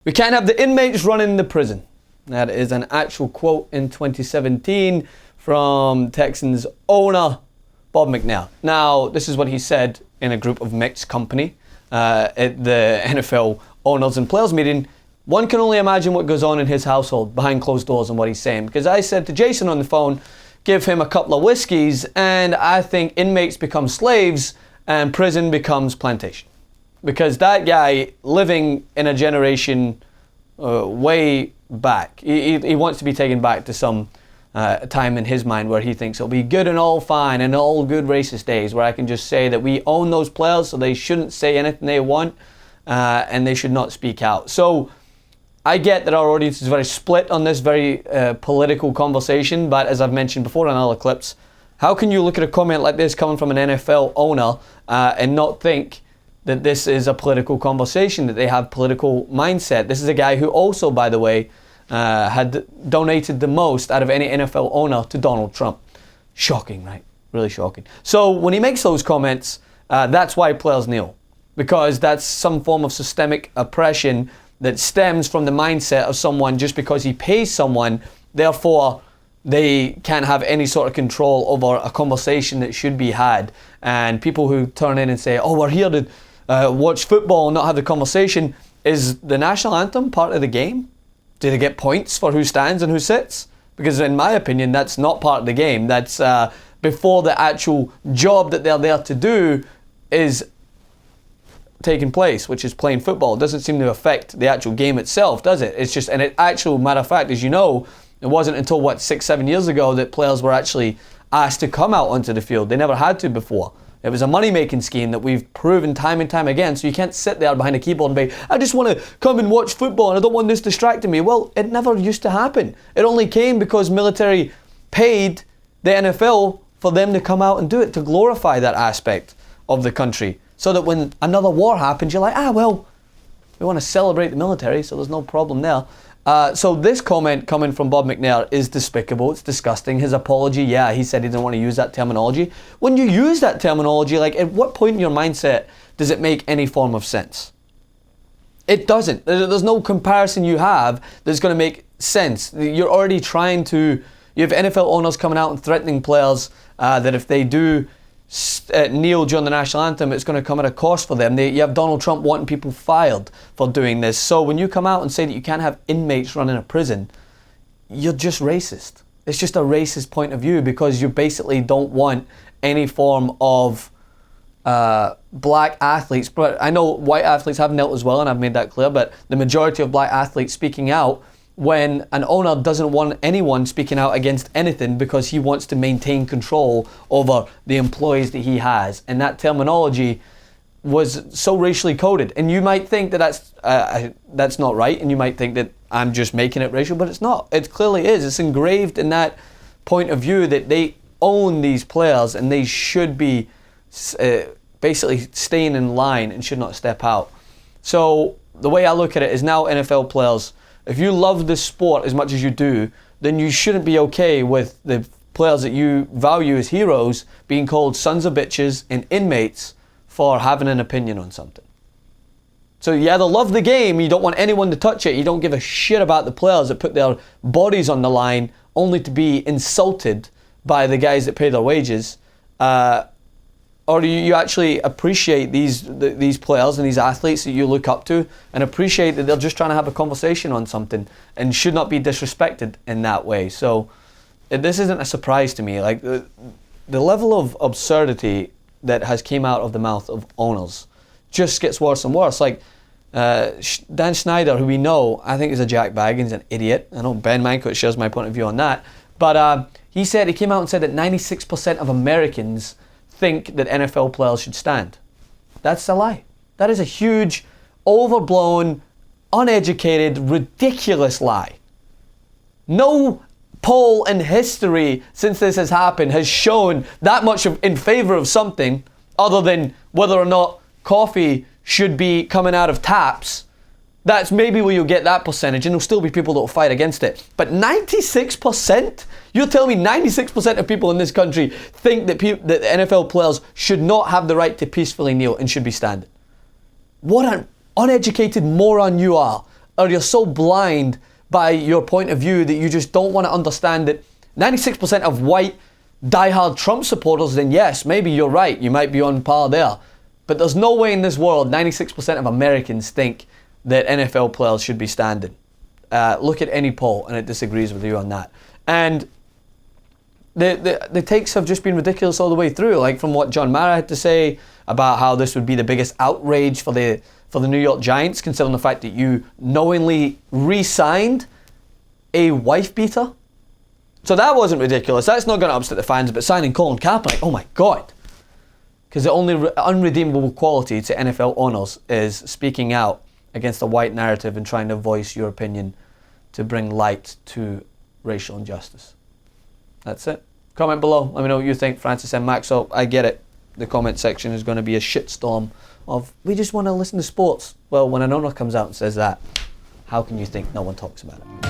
We can't have the inmates running the prison. That is an actual quote in 2017 from Texans owner Bob McNair. Now, this is what he said in a group of mixed company at the NFL owners and players meeting. One can only imagine what goes on in his household behind closed doors and what he's saying. Because I said to Jason on the phone, give him a couple of whiskeys, and I think inmates become slaves and prison becomes plantation. Because that guy living in a generation way back, he wants to be taken back to some time in his mind where he thinks it'll be good and all fine and all good racist days where I can just say that we own those players so they shouldn't say anything they want and they should not speak out. So I get that our audience is very split on this very political conversation, but as I've mentioned before in other clips, how can you look at a comment like this coming from an NFL owner and not think that this is a political conversation, that they have political mindset? This is a guy who also, by the way, had donated the most out of any NFL owner to Donald Trump. Shocking, right? Really shocking. So when he makes those comments, that's why players kneel, because that's some form of systemic oppression that stems from the mindset of someone just because he pays someone, therefore they can't have any sort of control over a conversation that should be had. And people who turn in and say, oh, we're here to watch football and not have the conversation. Is the national anthem part of the game? Do they get points for who stands and who sits? Because in my opinion, that's not part of the game. That's before the actual job that they're there to do is taking place, which is playing football. It doesn't seem to affect the actual game itself, does it? It's just, and it actual matter of fact, as you know, it wasn't until 6-7 years ago that players were actually asked to come out onto the field. They never had to before. It was a money-making scheme that we've proven time and time again. So you can't sit there behind a keyboard and be, I just want to come and watch football and I don't want this distracting me. Well, it never used to happen. It only came because military paid the NFL for them to come out and do it, to glorify that aspect of the country. So that when another war happens, you're like, well, we want to celebrate the military, so there's no problem there. So this comment coming from Bob McNair is despicable. It's disgusting. His apology, yeah, he said he didn't want to use that terminology. When you use that terminology, like at what point in your mindset does it make any form of sense? It doesn't. There's no comparison you have that's going to make sense. You're already trying to, you have NFL owners coming out and threatening players that if they do kneel during the national anthem, it's going to come at a cost for them. You have Donald Trump wanting people fired for doing this. So when you come out and say that you can't have inmates running a prison, you're just racist. It's just a racist point of view because you basically don't want any form of black athletes. But I know white athletes have knelt as well, and I've made that clear, but the majority of black athletes speaking out when an owner doesn't want anyone speaking out against anything because he wants to maintain control over the employees that he has. And that terminology was so racially coded. And you might think that that's not right, and you might think that I'm just making it racial, but it's not. It clearly is. It's engraved in that point of view that they own these players and they should be basically staying in line and should not step out. So the way I look at it is now NFL players, if you love this sport as much as you do, then you shouldn't be okay with the players that you value as heroes being called sons of bitches and inmates for having an opinion on something. So you either love the game, you don't want anyone to touch it, you don't give a shit about the players that put their bodies on the line only to be insulted by the guys that pay their wages, or do you actually appreciate these players and these athletes that you look up to and appreciate that they're just trying to have a conversation on something and should not be disrespected in that way? So this isn't a surprise to me. Like the level of absurdity that has came out of the mouth of owners just gets worse and worse. Like Dan Snyder, who we know, I think is a jackbag and he's an idiot. I know Ben Mankiewicz shares my point of view on that. But he came out and said that 96% of Americans think that NFL players should stand. That's a lie. That is a huge, overblown, uneducated, ridiculous lie. No poll in history since this has happened has shown that much in favor of something other than whether or not coffee should be coming out of taps. That's maybe where you'll get that percentage, and there'll still be people that will fight against it. But 96%? You're telling me 96% of people in this country think that that NFL players should not have the right to peacefully kneel and should be standing? What an uneducated moron you are. or you're so blind by your point of view that you just don't want to understand that 96% of white diehard Trump supporters, then yes, maybe you're right. You might be on par there. But there's no way in this world 96% of Americans think that NFL players should be standing. Look at any poll and it disagrees with you on that. And the takes have just been ridiculous all the way through. Like from what John Mara had to say about how this would be the biggest outrage for the New York Giants, considering the fact that you knowingly re-signed a wife beater. So that wasn't ridiculous. That's not going to upset the fans. But signing Colin Kaepernick, oh my God. Because the only unredeemable quality to NFL owners is speaking out against the white narrative and trying to voice your opinion to bring light to racial injustice. That's it. Comment below. Let me know what you think. Francis and Maxwell, I get it. The comment section is going to be a shitstorm of, we just want to listen to sports. Well, when an owner comes out and says that, how can you think no one talks about it?